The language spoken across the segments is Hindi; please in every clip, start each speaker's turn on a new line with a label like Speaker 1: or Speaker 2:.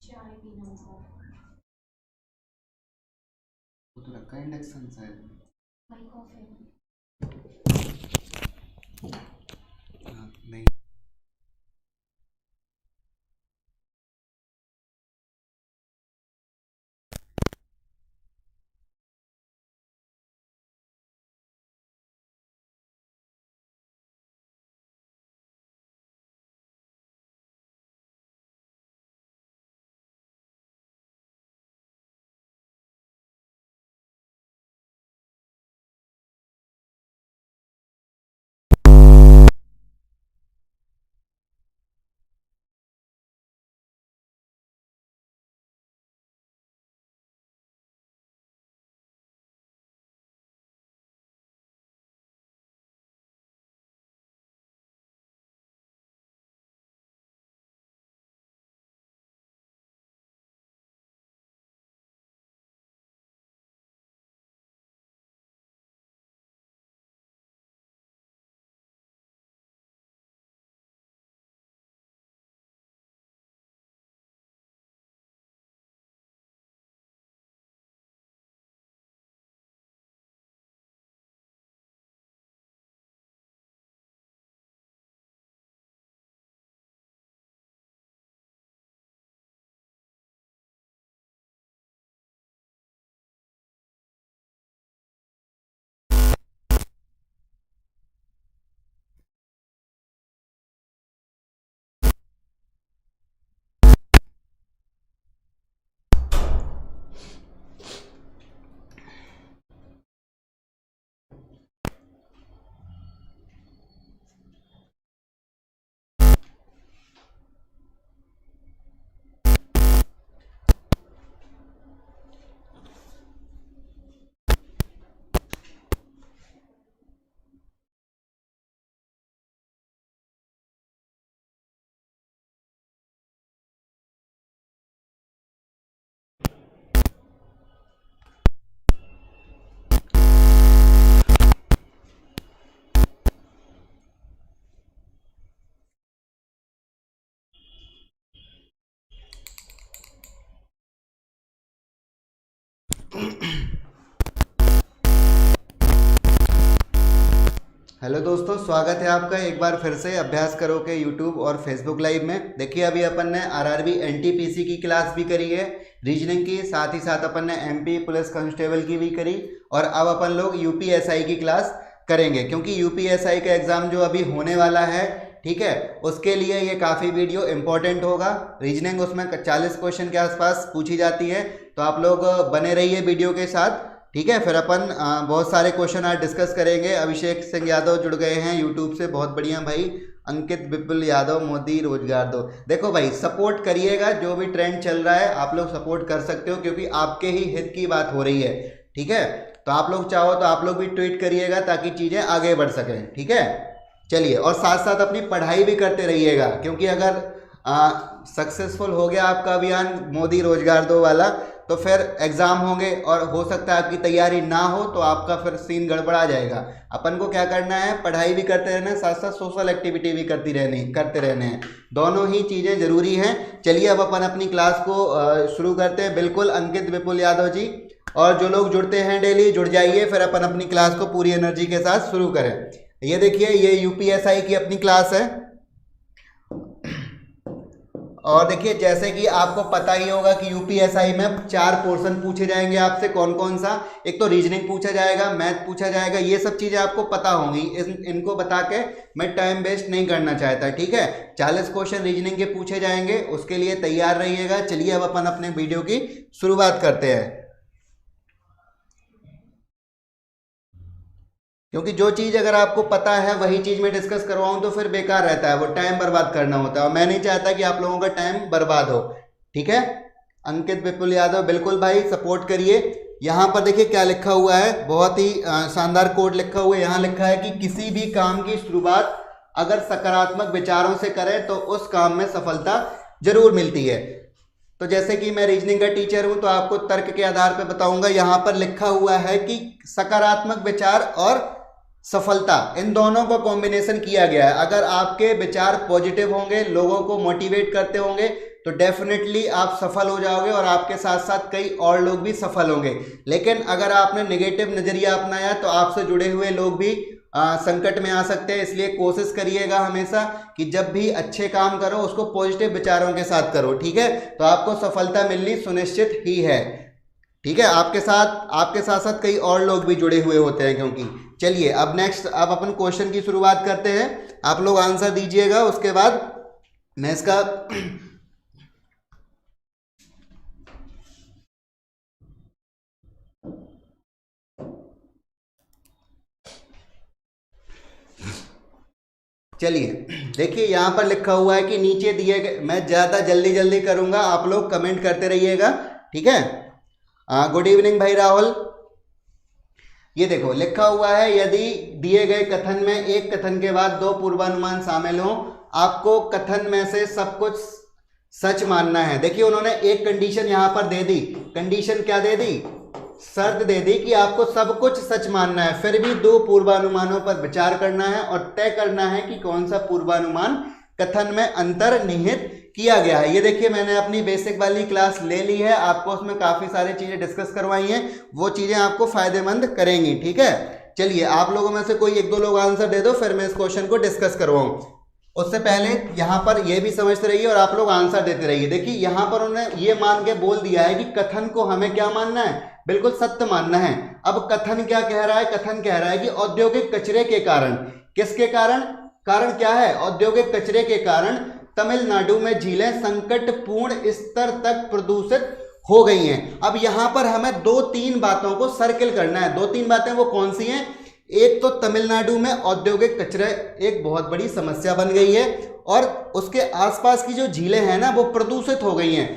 Speaker 1: चाय पीना होगा।
Speaker 2: वो तो रखा है इंडक्शन शायद।
Speaker 1: भाई कॉफी।
Speaker 2: हाँ, नहीं। हेलो दोस्तों, स्वागत है आपका एक बार फिर से अभ्यास करो के यूट्यूब और फेसबुक लाइव में। देखिए, अभी अपन ने आरआरबी एनटीपीसी की क्लास भी करी है, रीजनिंग की, साथ ही साथ अपन ने एमपी पुलिस कांस्टेबल की भी करी, और अब अपन लोग यूपीएसआई की क्लास करेंगे, क्योंकि यूपीएसआई का एग्जाम जो अभी होने वाला है, ठीक है, उसके लिए ये काफ़ी वीडियो इंपॉर्टेंट होगा। रीजनिंग उसमें 40 क्वेश्चन के आसपास पूछी जाती है, तो आप लोग बने रहिए वीडियो के साथ, ठीक है। फिर अपन बहुत सारे क्वेश्चन आज डिस्कस करेंगे। अभिषेक सिंह यादव जुड़ गए हैं यूट्यूब से, बहुत बढ़िया भाई। अंकित विपुल यादव, मोदी रोजगार दो। देखो भाई, सपोर्ट करिएगा, जो भी ट्रेंड चल रहा है आप लोग सपोर्ट कर सकते हो, क्योंकि आपके ही हित की बात हो रही है, ठीक है। तो आप लोग चाहो तो आप लोग भी ट्वीट करिएगा, ताकि चीज़ें आगे बढ़ सकें, ठीक है। चलिए, और साथ साथ अपनी पढ़ाई भी करते रहिएगा, क्योंकि अगर सक्सेसफुल हो गया आपका अभियान मोदी रोजगार दो वाला, तो फिर एग्जाम होंगे और हो सकता है आपकी तैयारी ना हो, तो आपका फिर सीन गड़बड़ा जाएगा। अपन को क्या करना है, पढ़ाई भी करते रहना है, साथ साथ सोशल एक्टिविटी भी करते रहने हैं। दोनों ही चीज़ें जरूरी हैं। चलिए, अब अपन अपनी क्लास को शुरू करते हैं। बिल्कुल अंकित विपुल यादव जी, और जो लोग जुड़ते हैं डेली जुड़ जाइए, फिर अपन अपनी क्लास को पूरी एनर्जी के साथ शुरू करें। ये देखिए, ये यूपीएसआई की अपनी क्लास है, और देखिए, जैसे कि आपको पता ही होगा कि यूपीएसआई में 4 पोर्शन पूछे जाएंगे आपसे। कौन कौन सा? एक तो रीजनिंग पूछा जाएगा, मैथ पूछा जाएगा, ये सब चीजें आपको पता होंगी। इनको बता के मैं टाइम वेस्ट नहीं करना चाहता, ठीक है। 40 क्वेश्चन रीजनिंग के पूछे जाएंगे, उसके लिए तैयार रहिएगा। चलिए, अब अपन अपने वीडियो की शुरुआत करते हैं, क्योंकि जो चीज़ अगर आपको पता है वही चीज़ मैं डिस्कस करवाऊं तो फिर बेकार रहता है, वो टाइम बर्बाद करना होता है, और मैं नहीं चाहता कि आप लोगों का टाइम बर्बाद हो, ठीक है। अंकित विपुल यादव, बिल्कुल भाई, सपोर्ट करिए। यहाँ पर देखिए क्या लिखा हुआ है, बहुत ही शानदार कोड लिखा हुआ है। यहाँ लिखा है कि किसी भी काम की शुरुआत अगर सकारात्मक विचारों से करें तो उस काम में सफलता जरूर मिलती है। तो जैसे कि मैं रीजनिंग का टीचर हूं, तो आपको तर्क के आधार पर बताऊंगा। यहाँ पर लिखा हुआ है कि सकारात्मक विचार और सफलता, इन दोनों का कॉम्बिनेशन किया गया है। अगर आपके विचार पॉजिटिव होंगे, लोगों को मोटिवेट करते होंगे, तो डेफिनेटली आप सफल हो जाओगे और आपके साथ साथ कई और लोग भी सफल होंगे। लेकिन अगर आपने नेगेटिव नजरिया अपनाया तो आपसे जुड़े हुए लोग भी संकट में आ सकते हैं। इसलिए कोशिश करिएगा हमेशा कि जब भी अच्छे काम करो उसको पॉजिटिव विचारों के साथ करो, ठीक है। तो आपको सफलता मिलनी सुनिश्चित ही है, ठीक है। आपके साथ साथ कई और लोग भी जुड़े हुए होते हैं क्योंकि। चलिए अब नेक्स्ट, अब अपन क्वेश्चन की शुरुआत करते हैं। आप लोग आंसर दीजिएगा, उसके बाद मैं इसका चलिए देखिए यहां पर लिखा हुआ है कि नीचे दिए गए, मैं ज्यादा जल्दी करूंगा, आप लोग कमेंट करते रहिएगा, ठीक है। गुड इवनिंग भाई राहुल। ये देखो लिखा हुआ है, यदि दिए गए कथन में एक कथन के बाद दो पूर्वानुमान शामिल हो, आपको कथन में से सब कुछ सच मानना है। देखिए उन्होंने एक कंडीशन यहां पर दे दी। कंडीशन क्या दे दी? शर्त दे दी कि आपको सब कुछ सच मानना है, फिर भी दो पूर्वानुमानों पर विचार करना है और तय करना है कि कौन सा पूर्वानुमान कथन में अंतर्निहित किया गया है। ये देखिए मैंने अपनी बेसिक वाली क्लास ले ली है, आपको उसमें काफी सारी चीजें डिस्कस करवाई हैं, वो चीजें आपको फायदेमंद करेंगी, ठीक है। चलिए आप लोगों में से कोई एक दो लोग आंसर दे दो, फिर मैं इस क्वेश्चन को डिस्कस करवाऊं। उससे पहले यहां पर ये भी समझते रहिए और आप लोग आंसर देते रहिए। देखिए यहां पर उन्होंने ये मान के बोल दिया है कि कथन को हमें क्या मानना है? बिल्कुल सत्य मानना है। अब कथन क्या कह रहा है? कथन कह रहा है कि औद्योगिक कचरे के कारण, किसके कारण? कारण क्या है? औद्योगिक कचरे के कारण तमिलनाडु में झीलें संकटपूर्ण स्तर तक प्रदूषित हो गई हैं। अब यहां पर हमें दो तीन बातों को सर्किल करना है। दो तीन बातें वो कौन सी हैं? एक तो तमिलनाडु में औद्योगिक कचरे एक बहुत बड़ी समस्या बन गई है और उसके आसपास की जो झीलें हैं ना वो प्रदूषित हो गई हैं।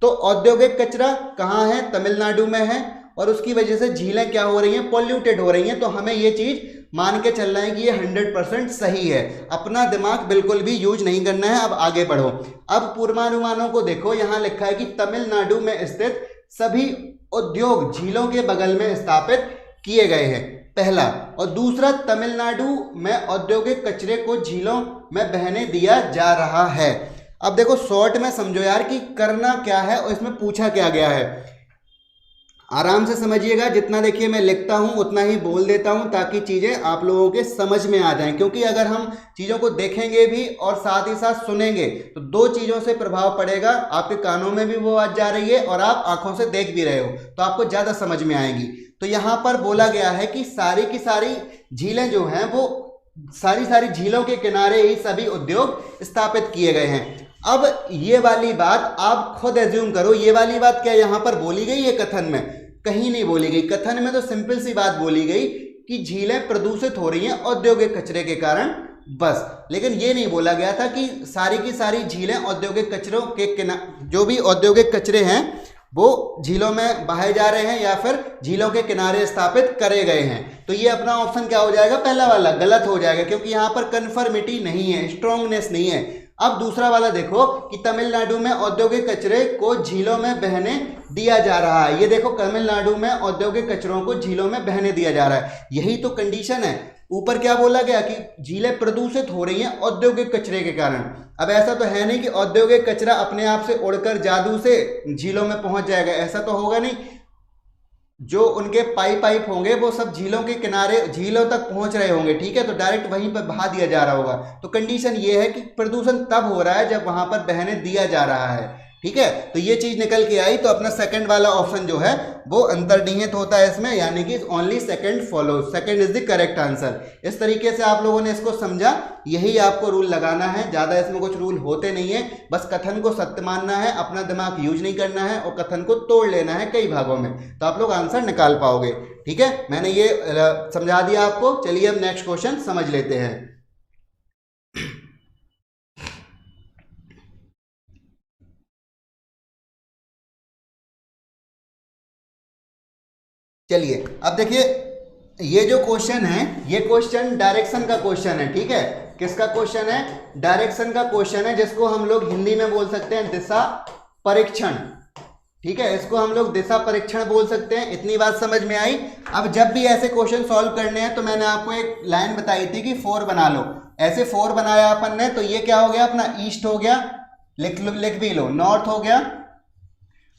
Speaker 2: तो औद्योगिक कचरा कहाँ है? तमिलनाडु में है और उसकी वजह से झीलें क्या हो रही हैं? पॉल्यूटेड हो रही हैं। तो हमें ये चीज मान के चलना है कि ये 100% सही है। अपना दिमाग बिल्कुल भी यूज नहीं करना है। अब आगे बढ़ो। अब पूर्वानुमानों को देखो, यहां लिखा है कि तमिलनाडु में स्थित सभी उद्योग झीलों के बगल में स्थापित किए गए हैं, पहला। और दूसरा, तमिलनाडु में औद्योगिक कचरे को झीलों में बहने दिया जा रहा है। अब देखो शॉर्ट में समझो यार कि करना क्या है और इसमें पूछा क्या गया है। आराम से समझिएगा, जितना देखिए मैं लिखता हूं उतना ही बोल देता हूं ताकि चीजें आप लोगों के समझ में आ जाएं। क्योंकि अगर हम चीजों को देखेंगे भी और साथ ही साथ सुनेंगे तो दो चीजों से प्रभाव पड़ेगा। आपके कानों में भी वो आवाज जा रही है और आप आंखों से देख भी रहे हो, तो आपको ज्यादा समझ में आएगी। तो यहां पर बोला गया है कि सारी की सारी झीलें जो हैं वो सारी झीलों के किनारे ही सभी उद्योग स्थापित किए गए हैं। अब ये वाली बात आप खुद एज्यूम करो, ये वाली बात क्या यहां पर बोली गई है कथन में? कहीं नहीं बोली गई। कथन में तो सिंपल सी बात बोली गई कि झीलें प्रदूषित हो रही हैं औद्योगिक कचरे के कारण, बस। लेकिन ये नहीं बोला गया था कि सारी की सारी झीलें औद्योगिक कचरों के जो भी औद्योगिक कचरे हैं वो झीलों में बहाए जा रहे हैं या फिर झीलों के किनारे स्थापित करे गए हैं। तो ये अपना ऑप्शन क्या हो जाएगा? पहला वाला गलत हो जाएगा, क्योंकि यहां पर कन्फर्मिटी नहीं है, स्ट्रॉन्गनेस नहीं है। अब दूसरा वाला देखो कि तमिलनाडु में औद्योगिक कचरे को झीलों में बहने दिया जा रहा है। ये देखो तमिलनाडु में औद्योगिक कचरों को झीलों में बहने दिया जा रहा है, यही तो कंडीशन है। ऊपर क्या बोला गया कि झीलें प्रदूषित हो रही हैं औद्योगिक कचरे के कारण। अब ऐसा तो है नहीं कि औद्योगिक कचरा अपने आप से उड़कर जादू से झीलों में पहुंच जाएगा, ऐसा तो होगा नहीं। जो उनके पाइप होंगे वो सब झीलों के किनारे झीलों तक पहुंच रहे होंगे, ठीक है। तो डायरेक्ट वहीं पर बहा दिया जा रहा होगा। तो कंडीशन ये है कि प्रदूषण तब हो रहा है जब वहां पर बहने दिया जा रहा है, ठीक है। तो ये चीज निकल के आई। तो अपना सेकंड वाला ऑप्शन जो है वो अंतर्निहित होता है इसमें, यानी कि only second follow, second is the correct answer. इस तरीके से आप लोगों ने इसको समझा, यही आपको रूल लगाना है। ज्यादा इसमें कुछ रूल होते नहीं है, बस कथन को सत्य मानना है, अपना दिमाग यूज नहीं करना है और कथन को तोड़ लेना है कई भागों में, तो आप लोग आंसर निकाल पाओगे, ठीक है। मैंने ये समझा दिया आपको। चलिए अब नेक्स्ट क्वेश्चन समझ लेते हैं। चलिए अब देखिए ये जो क्वेश्चन है, ये क्वेश्चन डायरेक्शन का क्वेश्चन है, ठीक है। किसका क्वेश्चन है? डायरेक्शन का क्वेश्चन है, जिसको हम लोग हिंदी में बोल सकते हैं दिशा परीक्षण, ठीक है। इसको हम लोग दिशा परीक्षण बोल सकते हैं। इतनी बात समझ में आई। अब जब भी ऐसे क्वेश्चन सॉल्व करने हैं तो मैंने आपको एक लाइन बताई थी कि 4 बना लो। ऐसे 4 बनाया अपन ने, तो ये क्या हो गया? अपना ईस्ट हो गया, लिख भी लो, नॉर्थ हो गया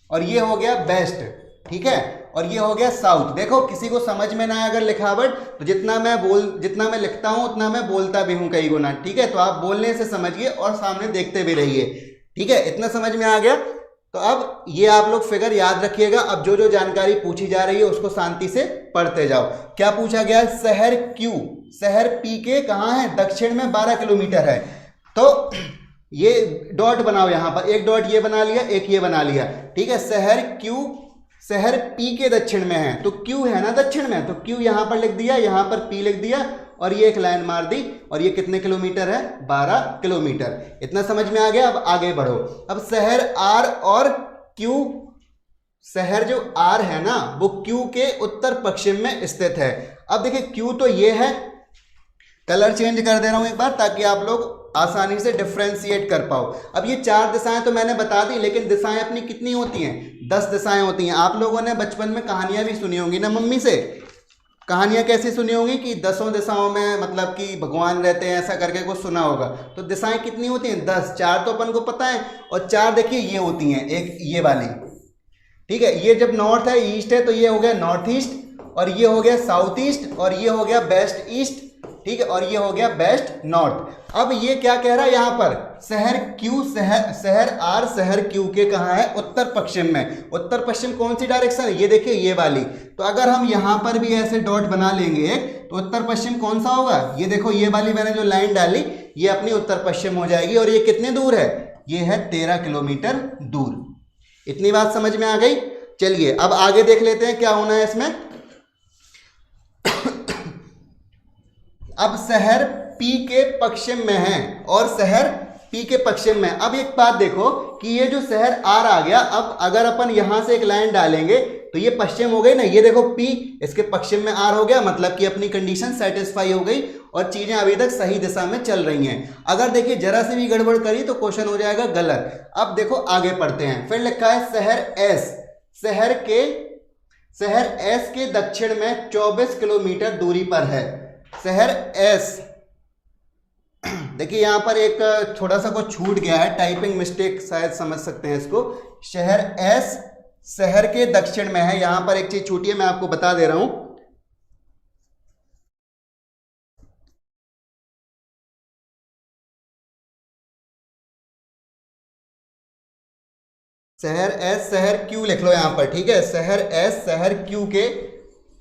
Speaker 2: और ये हो गया वेस्ट, ठीक है, और ये हो गया साउथ। देखो किसी को समझ में ना आए अगर लिखावट, तो जितना मैं लिखता हूं उतना मैं बोलता भी हूं कई गुना, ठीक है, तो आप बोलने से समझिए और सामने देखते भी रहिए, ठीक है, इतना समझ में आ गया। तो अब ये आप लोग फिगर याद रखिएगा। अब जो जो जानकारी पूछी जा रही है उसको शांति से पढ़ते जाओ। क्या पूछा गया? शहर क्यू, शहर पी के कहाँ है? दक्षिण में 12 किलोमीटर है। तो ये डॉट बनाओ, यहां पर एक डॉट ये बना लिया, एक ये बना लिया, ठीक है। शहर क्यू, शहर पी के दक्षिण में है, तो क्यू है ना दक्षिण में, तो क्यू यहां पर लिख दिया, यहां पर पी लिख दिया और ये एक लाइन मार दी, और ये कितने किलोमीटर है? 12 किलोमीटर। इतना समझ में आ गया। अब आगे बढ़ो। अब शहर आर और क्यू, शहर जो आर है ना वो क्यू के उत्तर पश्चिम में स्थित है। अब देखिए क्यू तो ये है, कलर चेंज कर दे रहा हूं एक बार ताकि आप लोग आसानी से डिफ्रेंशिएट कर पाओ। अब ये 4 दिशाएं तो मैंने बता दी, लेकिन दिशाएं अपनी कितनी होती हैं? 10 दिशाएं होती हैं। आप लोगों ने बचपन में कहानियां भी सुनी होंगी ना मम्मी से। कहानियां कैसी सुनी होंगी कि 10 दिशाओं में मतलब कि भगवान रहते हैं, ऐसा करके कुछ सुना होगा। तो दिशाएं कितनी होती हैं? 10। 4 तो अपन को पता है, और 4 देखिए ये होती हैं, एक ये वाली, ठीक है। ये जब नॉर्थ है, ईस्ट है, तो ये हो गया नॉर्थ ईस्ट, और ये हो गया साउथ ईस्ट, और ये हो गया वेस्ट ईस्ट, ठीक है, और ये हो गया वेस्ट नॉर्थ। अब ये क्या कह रहा है यहां पर? शहर क्यू, शहर आर शहर क्यू के कहां है? उत्तर पश्चिम में। उत्तर पश्चिम कौन सी डायरेक्शन है? ये देखिए ये वाली। तो अगर हम यहां पर भी ऐसे डॉट बना लेंगे तो उत्तर पश्चिम कौन सा होगा? ये देखो ये वाली मैंने जो लाइन डाली ये अपनी उत्तर पश्चिम हो जाएगी। और ये कितने दूर है? ये है 13 किलोमीटर दूर। इतनी बात समझ में आ गई? चलिए अब आगे देख लेते हैं क्या होना है इसमें। अब शहर पी के पश्चिम में है और शहर पी के पश्चिम में। अब एक बात देखो कि ये जो शहर आर आ गया, अब अगर अपन यहां से एक लाइन डालेंगे तो ये पश्चिम हो गई ना। ये देखो पी, इसके पश्चिम में आर हो गया, मतलब कि अपनी कंडीशन सेटिस्फाई हो गई और चीजें अभी तक सही दिशा में चल रही हैं। अगर देखिए जरा सी भी गड़बड़ करी तो क्वेश्चन हो जाएगा गलत। अब देखो आगे पढ़ते हैं। फिर लिखा है शहर एस, शहर एस के दक्षिण में 24 किलोमीटर दूरी पर है। शहर एस, देखिए यहां पर एक थोड़ा सा कुछ छूट गया है, टाइपिंग मिस्टेक शायद समझ सकते हैं इसको। शहर एस शहर के दक्षिण में है, यहां पर एक चीज छूटी है, मैं आपको बता दे रहा हूं। शहर एस शहर क्यू लिख लो यहां पर, ठीक है। शहर एस शहर क्यू के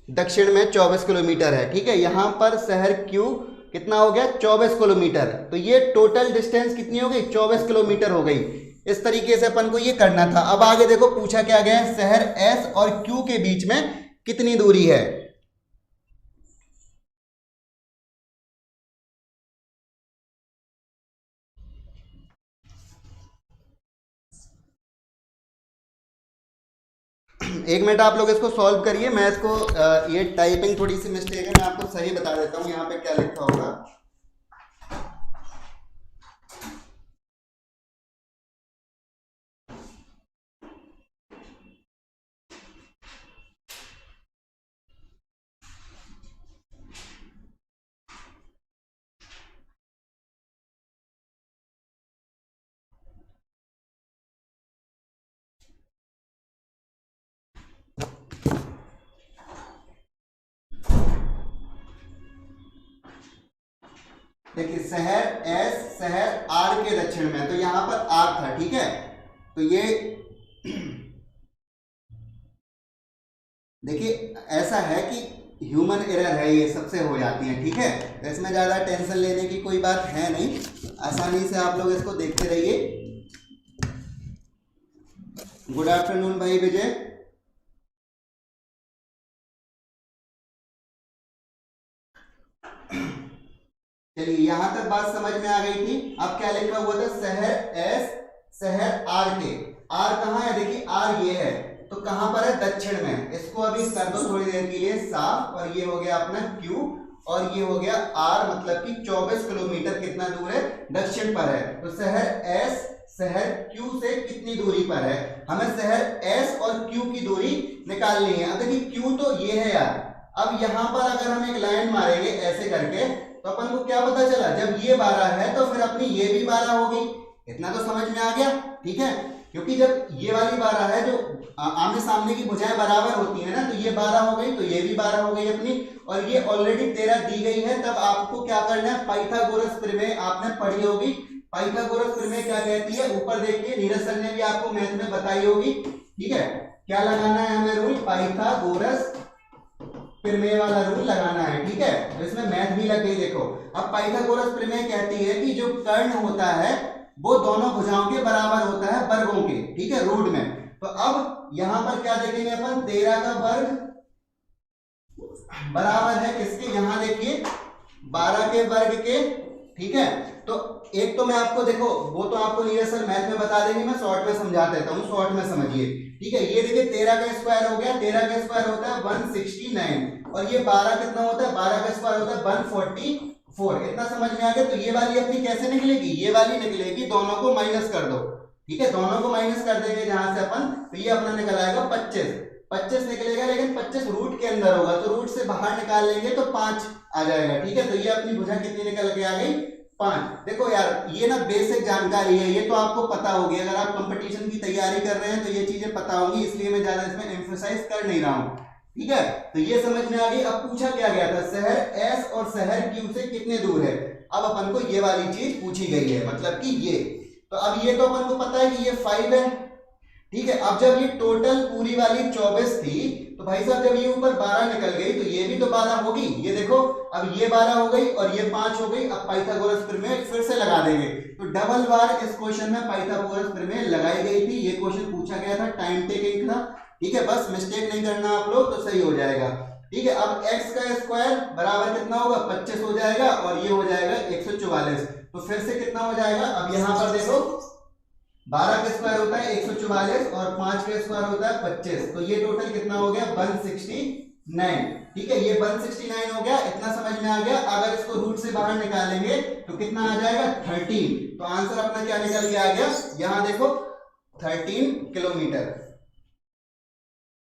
Speaker 2: दक्षिण में 24 किलोमीटर है, ठीक है। यहां पर शहर क्यू कितना हो गया? 24 किलोमीटर। तो ये टोटल डिस्टेंस कितनी हो गई? 24 किलोमीटर हो गई। इस तरीके से अपन को ये करना था। अब आगे देखो पूछा क्या गया है, शहर एस और क्यू के बीच में कितनी दूरी है? एक मिनट आप लोग इसको सॉल्व करिए, मैं इसको ये टाइपिंग थोड़ी सी मिस्टेक है, मैं आपको सही बता देता हूं यहाँ पे क्या लिखा होगा। देखिए शहर एस शहर आर के दक्षिण में, तो यहां पर आर था, ठीक है। तो ये देखिए ऐसा है कि ह्यूमन एरर है, ये सबसे हो जाती है, ठीक है। तो इसमें ज़्यादा टेंशन लेने की कोई बात है नहीं, आसानी से आप लोग इसको देखते रहिए। गुड आफ्टरनून भाई विजय। चलिए यहां तक बात समझ में आ गई थी। अब क्या लिखा हुआ था? शहर एस शहर आर के। आर कहाँ है? देखिए आर ये है, तो कहां पर है? दक्षिण में। इसको अभी कर दो थोड़ी देर के लिए साफ, और ये हो गया अपना क्यू और ये हो गया आर, मतलब कि 24 किलोमीटर कितना दूर है? दक्षिण पर है। तो शहर एस शहर क्यू से कितनी दूरी पर है? हमें शहर एस और क्यू की दूरी निकालनी है। अब देखिए क्यू तो ये है यार, अब यहां पर अगर हम एक लाइन मारेंगे ऐसे करके तो अपन को क्या पता चला? जब ये 12 है तो फिर अपनी ये भी 12 होगी, इतना तो समझ में आ गया, ठीक है। क्योंकि जब ये वाली 12 है, जो आमने सामने की भुजाएं बराबर होती है ना, तो ये 12 हो गई, तो ये भी 12 हो गई अपनी, और ये ऑलरेडी 13 दी गई है। तब आपको क्या करना है, पाइथागोरस प्रमेय आपने पढ़ी होगी। पाइथागोरस प्रमेय क्या कहती है, ऊपर देखिए, नीरज सर ने भी आपको मैथ में बताई होगी, ठीक है। क्या लगाना है हमें रूल, पाइथागोरस प्रमेय वाला रूल लगाना है, ठीक है। तो इसमें मैथ भी लग गई, देखो। अब पाइथागोरस प्रमेय कहती है कि जो कर्ण होता है वो दोनों भुजाओं के बराबर होता है वर्गों के, ठीक है, रूट में। तो अब यहां पर क्या देखेंगे अपन, 13 का वर्ग बराबर है किसके, यहां देखिए 12 के वर्ग के, ठीक है। तो एक तो मैं आपको, देखो वो तो आपको नीरज सर मैथ में बता देंगे, मैं शॉर्ट में समझा देता हूं, शॉर्ट में समझिए, ठीक है। ये देखिए 13 का स्क्वायर हो गया, 13 का स्क्वायर होता है 169, और ये 12 कितना होता है, 12 का स्क्वायर होता है 144। इतना समझ में आ गया। तो ये वाली अपनी कैसे निकलेगी, ये वाली निकलेगी, दोनों को माइनस कर दो, ठीक है, दोनों को माइनस कर देंगे जहां से अपन, तो ये अपना निकल आएगा 25 निकलेगा, लेकिन 25 रूट के अंदर होगा, तो रूट से बाहर निकाल लेंगे तो 5 आ जाएगा, ठीक है। तो ये अपनी भुजा कितनी निकल के आ गई, 5। देखो यार, ये ना बेसिक जानकारी है, ये तो आपको पता होगी, अगर आप कंपटीशन की तैयारी कर रहे हैं तो ये चीजें पता होंगी, इसलिए मैं ज्यादा इसमें एम्फसाइज कर नहीं रहा हूं, ठीक है। तो ये समझ में आ गई। अब पूछा क्या गया था, शहर एस और शहर क्यू से कितने दूर है। अब अपन को ये वाली चीज पूछी गई है, मतलब कि ये, तो अब ये तो अपन को पता है कि ये 5 है, ठीक है। अब जब ये टोटल पूरी वाली 24 थी, तो भाई साहब जब ये ऊपर 12 निकल गई, तो ये भी तो 12 होगी, ये देखो, अब ये 12 हो गई और ये 5 हो गई। अब पाइथागोरस प्रमेय फिर से लगा देंगे, तो डबल बार इस क्वेश्चन में पाइथागोरस प्रमेय लगाई गई थी। ये क्वेश्चन पूछा गया था, टाइम टेकिंग था, ठीक है, बस मिस्टेक नहीं करना आप लोग, तो सही हो जाएगा, ठीक है। अब x का स्क्वायर बराबर कितना होगा, 25 हो जाएगा, और ये हो जाएगा 144। तो फिर से कितना हो जाएगा, अब यहां पर देखो 12 का स्क्वायर होता है 144 और 5 का स्क्वायर होता है 25, तो ये टोटल कितना हो गया 169, ठीक है। ये 169 हो गया, इतना समझ में आ गया। अगर इसको रूट से बाहर निकालेंगे तो कितना आ जाएगा 13, तो आंसर अपना क्या निकल के आ गया, यहां देखो 13 किलोमीटर,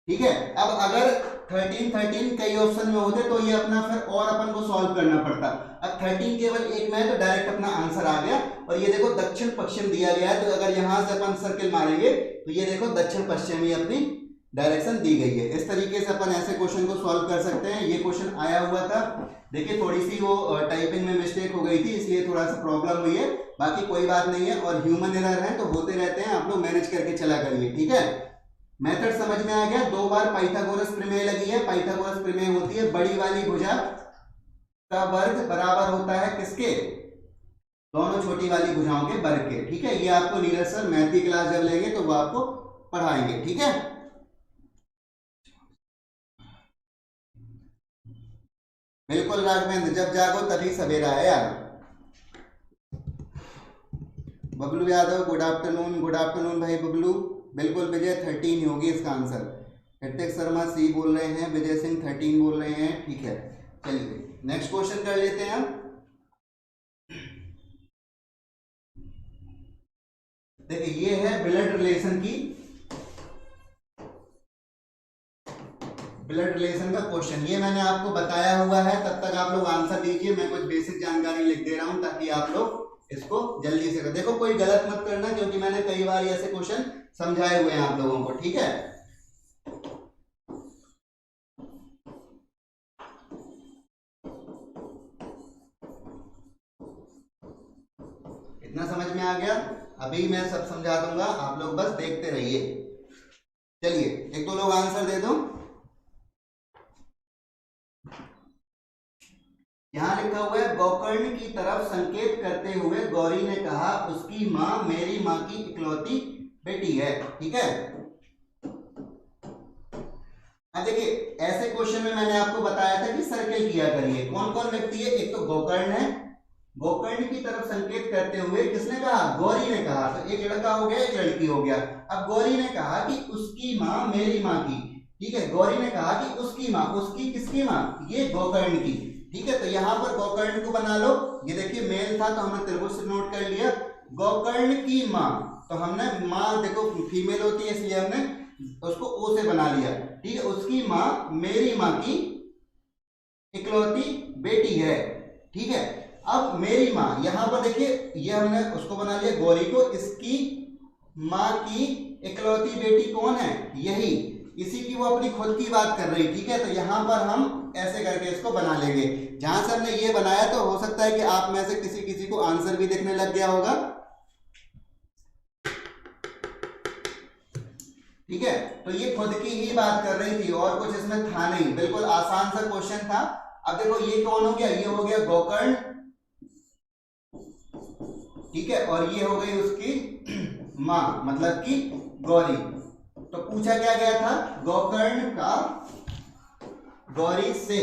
Speaker 2: ठीक है। अब अगर 13 कई ऑप्शन में होते तो ये अपना फिर और अपन को सॉल्व करना पड़ता। अब 13 केवल एक में है, तो डायरेक्ट अपना आंसर आ गया। और ये देखो दक्षिण पश्चिम दिया गया है, तो अगर यहां से अपन सर्किल मारेंगे तो ये देखो दक्षिण पश्चिमी अपनी डायरेक्शन दी गई है। इस तरीके से अपन ऐसे क्वेश्चन को सॉल्व कर सकते हैं। ये क्वेश्चन आया हुआ था, देखिए थोड़ी सी वो टाइपिंग में मिस्टेक हो गई थी, इसलिए थोड़ा सा प्रॉब्लम हुई है, बाकी कोई बात नहीं है, और ह्यूमन एरर है तो होते रहते हैं, आप लोग मैनेज करके चला करिए, ठीक है। मेथड समझ में आ गया। 2 बार पाइथागोरस प्रमेय लगी है। पाइथागोरस प्रमेय होती है बड़ी वाली भुजा का वर्ग बराबर होता है किसके, दोनों छोटी वाली भुजाओं के वर्ग के, ठीक है। ये आपको नीरज सर मैथ की क्लास जब लेंगे तो वो आपको पढ़ाएंगे, ठीक है। बिल्कुल राघवेंद्र, जब जागो तभी सवेरा है यार। बबलू यादव गुड आफ्टरनून भाई बबलू। बिल्कुल विजय 13 ही होगी इसका आंसर। ऋतिक शर्मा सी बोल रहे हैं, विजय सिंह 13 बोल रहे हैं, ठीक है। चलिए नेक्स्ट क्वेश्चन कर लेते हैं हम। देखिए ये है ब्लड रिलेशन का क्वेश्चन। ये मैंने आपको बताया हुआ है, तब तक आप लोग आंसर दीजिए, मैं कुछ बेसिक जानकारी लिख दे रहा हूं ताकि आप लोग इसको जल्दी से कर। देखो कोई गलत मत करना, क्योंकि मैंने कई बार ऐसे क्वेश्चन समझाए हुए हैं आप लोगों को, ठीक है। इतना समझ में आ गया, अभी मैं सब समझा दूंगा, आप लोग बस देखते रहिए। चलिए 1-2 लोग आंसर दे दो। यहां लिखा हुआ है गोकर्ण की तरफ संकेत करते हुए गौरी ने कहा उसकी मां मेरी मां की इकलौती बेटी है, ठीक है। अब देखिए ऐसे क्वेश्चन में मैंने आपको बताया था कि सर्किल किया करिए। कौन कौन व्यक्ति है, एक तो गोकर्ण है, गोकर्ण की तरफ संकेत करते हुए किसने कहा, गौरी ने कहा। तो एक लड़का हो गया, एक लड़की हो गया। अब गौरी ने कहा कि उसकी मां मेरी मां की, ठीक है। गौरी ने कहा कि उसकी मां, उसकी किसकी मां, ये गोकर्ण की, ठीक है। तो यहां पर गोकर्ण को बना लो, ये देखिए मेल था तो हमने त्रिभुज से नोट कर लिया। गोकर्ण की मां, तो हमने मां देखो फीमेल होती है इसलिए हमने उसको ओ से बना लिया, ठीक है। उसकी मां मेरी मां की इकलौती बेटी है, ठीक है। अब मेरी माँ, यहाँ पर देखिए ये हमने उसको बना लिया गौरी को, इसकी माँ की इकलौती बेटी कौन है, यही, इसी की वो अपनी खुद की बात कर रही, ठीक है। तो यहाँ पर हम ऐसे करके इसको बना लेंगे। जहां से हमने ये बनाया तो हो सकता है कि आप में से किसी किसी को आंसर भी दिखने लग गया होगा, ठीक है। तो ये खुद की ही बात कर रही थी और कुछ इसमें था नहीं, बिल्कुल आसान सा क्वेश्चन था। अब देखो ये कौन हो गया, ये हो गया गोकर्ण, ठीक है, और ये हो गई उसकी मां मतलब कि गौरी। तो पूछा क्या गया था, गोकर्ण का गौरी से,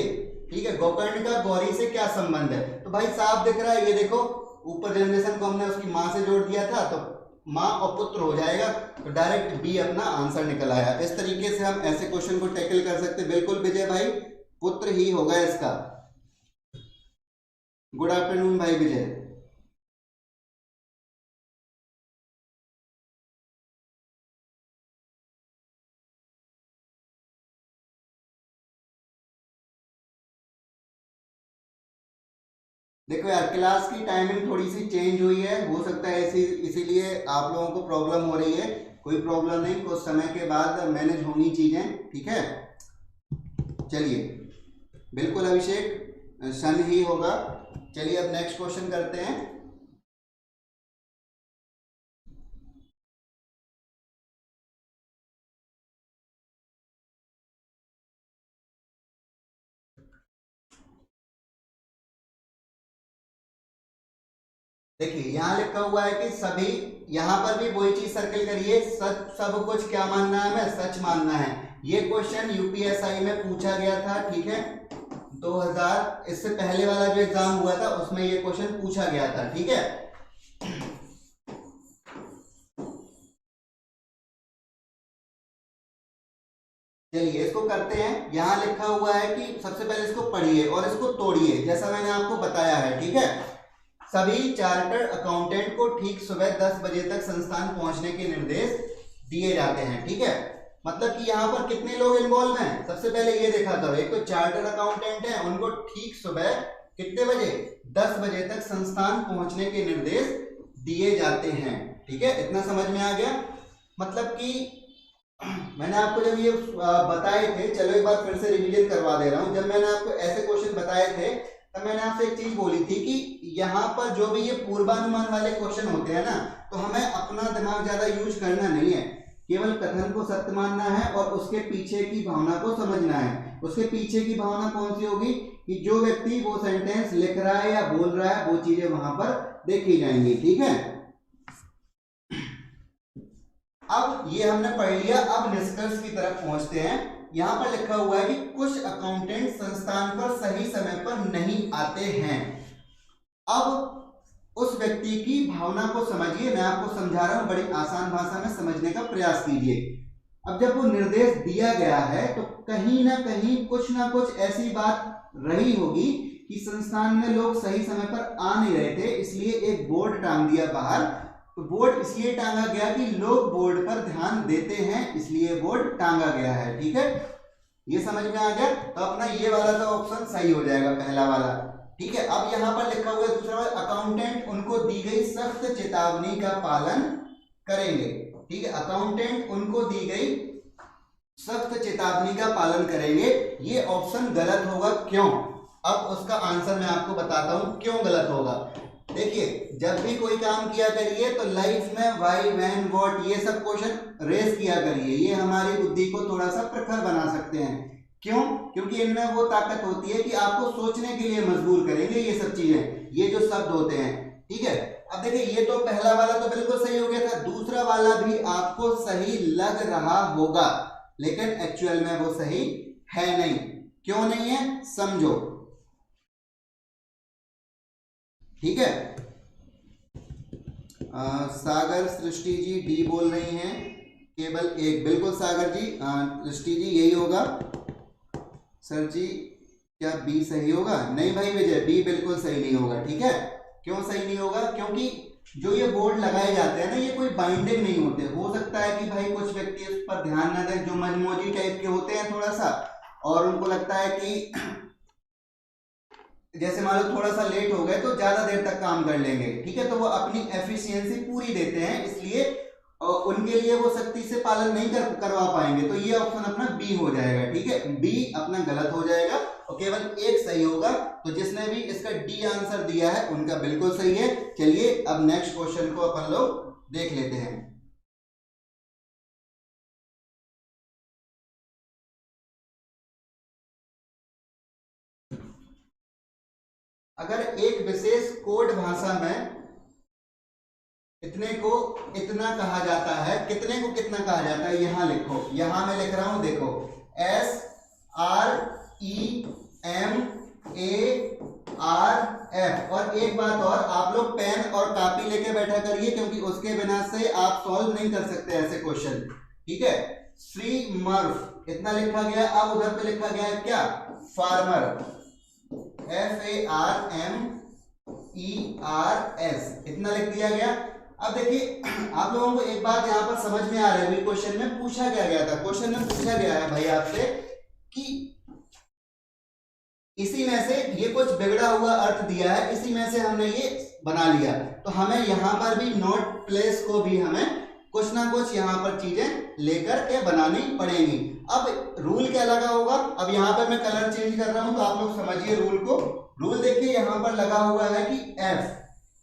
Speaker 2: ठीक है, गोकर्ण का गौरी से क्या संबंध है। तो भाई साफ दिख रहा है, ये देखो ऊपर जनरेशन को हमने उसकी मां से जोड़ दिया था, तो मां और पुत्र हो जाएगा, तो डायरेक्ट बी अपना आंसर निकल आया। इस तरीके से हम ऐसे क्वेश्चन को टैकल कर सकते, बिल्कुल विजय भाई पुत्र ही होगा इसका। गुड आफ्टरनून भाई विजय। देखो यार क्लास की टाइमिंग थोड़ी सी चेंज हुई है, हो सकता है इसीलिए आप लोगों को प्रॉब्लम हो रही है। कोई प्रॉब्लम नहीं, कुछ समय के बाद मैनेज होंगी चीजें, ठीक है। चलिए बिल्कुल अभिषेक सन ही होगा। चलिए अब नेक्स्ट क्वेश्चन करते हैं। देखिए यहाँ लिखा हुआ है कि सभी, यहाँ पर भी वही चीज सर्कल करिए, सच सब कुछ क्या मानना है, हमें सच मानना है। ये क्वेश्चन यूपीएसआई में पूछा गया था, ठीक है, 2000 इससे पहले वाला जो एग्जाम हुआ था उसमें ये क्वेश्चन पूछा गया था, ठीक है। चलिए इसको करते हैं। यहाँ लिखा हुआ है कि सबसे पहले इसको पढ़िए और इसको तोड़िए, जैसा मैंने आपको बताया है, ठीक है। सभी चार्टर्ड अकाउंटेंट को ठीक सुबह 10 बजे तक संस्थान पहुंचने के निर्देश दिए जाते हैं, ठीक है। मतलब कि यहाँ पर कितने लोग इन्वॉल्व हैं, सबसे पहले ये देखा करो, एक तो चार्टर्ड अकाउंटेंट है, उनको ठीक सुबह कितने बजे, 10 बजे तक संस्थान पहुंचने के निर्देश दिए जाते हैं, ठीक है। इतना समझ में आ गया। मतलब कि मैंने आपको जब ये बताए थे, चलो एक बार फिर से रिवीजन करवा दे रहा हूं। जब मैंने आपको ऐसे क्वेश्चन बताए थे तब मैंने आपसे एक चीज बोली थी कि यहाँ पर जो भी ये पूर्वानुमान वाले क्वेश्चन होते हैं ना, तो हमें अपना दिमाग ज्यादा यूज करना नहीं है, केवल कथन को सत्य मानना है और उसके पीछे की भावना को समझना है। उसके पीछे की भावना कौन सी होगी कि जो व्यक्ति वो सेंटेंस लिख रहा है या बोल रहा है वो चीजें वहां पर देखी जाएंगी, ठीक है। अब ये हमने पढ़ लिया, अब निष्कर्ष की तरफ पहुंचते हैं। यहां पर लिखा हुआ है कि कुछ अकाउंटेंट संस्थान पर सही समय पर नहीं आते हैं। अब उस व्यक्ति की भावना को समझिए, मैं आपको समझा रहा हूं, बड़ी आसान भाषा में समझने का प्रयास कीजिए। अब जब वो निर्देश दिया गया है तो कहीं ना कहीं कुछ ना कुछ ऐसी बात रही होगी कि संस्थान में लोग सही समय पर आ नहीं रहे थे, इसलिए एक बोर्ड टांग दिया बाहर। तो बोर्ड इसलिए टांगा गया कि लोग बोर्ड पर ध्यान देते हैं, इसलिए बोर्ड टांगा गया है, ठीक है। ये समझ में आ गया, तो अपना ये वाला तो ऑप्शन सही हो जाएगा, पहला वाला, ठीक है। अब यहां पर लिखा हुआ है दूसरा वाला, अकाउंटेंट उनको दी गई सख्त चेतावनी का पालन करेंगे, ठीक है। अकाउंटेंट उनको दी गई सख्त चेतावनी का पालन करेंगे, ये ऑप्शन गलत होगा, क्यों? अब उसका आंसर मैं आपको बताता हूं क्यों गलत होगा। देखिए जब भी कोई काम किया करिए तो लाइफ में व्हाई, व्हेन, व्हाट, ये सब क्वेश्चन रेस किया करिए, ये हमारी बुद्धि को थोड़ा सा प्रखर बना सकते हैं। क्यों? क्योंकि इनमें वो ताकत होती है कि आपको सोचने के लिए मजबूर करेंगे ये सब चीजें, ये जो शब्द होते हैं, ठीक है। अब देखिए ये तो पहला वाला तो बिल्कुल सही हो गया था, दूसरा वाला भी आपको सही लग रहा होगा, लेकिन एक्चुअल में वो सही है नहीं। क्यों नहीं है, समझो, ठीक है। सागर सृष्टि जी डी बोल रही हैं, केवल एक, बिल्कुल सागर जी, सृष्टि जी यही होगा। सर जी क्या बी सही होगा? नहीं भाई विजय, बी बिल्कुल सही नहीं होगा, ठीक है। क्यों सही नहीं होगा? क्योंकि जो ये बोर्ड लगाए जाते हैं ना, ये कोई बाइंडिंग नहीं होते। हो सकता है कि भाई कुछ व्यक्ति इस पर ध्यान न दें, जो मनमोजी टाइप के होते हैं थोड़ा सा, और उनको लगता है कि जैसे मान लो थोड़ा सा लेट हो गए तो ज्यादा देर तक काम कर लेंगे, ठीक है, तो वो अपनी एफिशिएंसी पूरी देते हैं, इसलिए उनके लिए वो सख्ती से पालन नहीं करवा पाएंगे, तो ये ऑप्शन अपना बी हो जाएगा, ठीक है, बी अपना गलत हो जाएगा और केवल एक सही होगा। तो जिसने भी इसका डी आंसर दिया है उनका बिल्कुल सही है। चलिए अब नेक्स्ट क्वेश्चन को अपन लोग देख लेते हैं। अगर एक विशेष कोड भाषा में इतने को इतना कहा जाता है, कितने को कितना कहा जाता है, यहां लिखो, यहां मैं लिख रहा हूं, देखो, SREMARF। और एक बात और, आप लोग पेन और कॉपी लेके बैठा करिए, क्योंकि उसके बिना से आप सॉल्व नहीं कर सकते ऐसे क्वेश्चन, ठीक है। श्रीमर्फ इतना लिखा गया, अब उधर पे लिखा गया है क्या, फार्मर, FARMERS, इतना लिख दिया गया। अब देखिए आप लोगों को एक बात यहाँ पर समझ में आ रही है, क्वेश्चन में पूछा क्या गया था, क्वेश्चन में पूछा गया है भाई आपसे कि इसी में से ये कुछ बिगड़ा हुआ अर्थ दिया है, इसी में से हमने ये बना लिया, तो हमें यहाँ पर भी नोट प्लेस को भी हमें कुछ ना कुछ यहाँ पर चीजें लेकर के बनानी पड़ेंगी। अब रूल क्या लगा होगा, अब यहाँ पर मैं कलर चेंज कर रहा हूं तो आप लोग समझिए रूल को। रूल देखिए यहाँ पर लगा हुआ है कि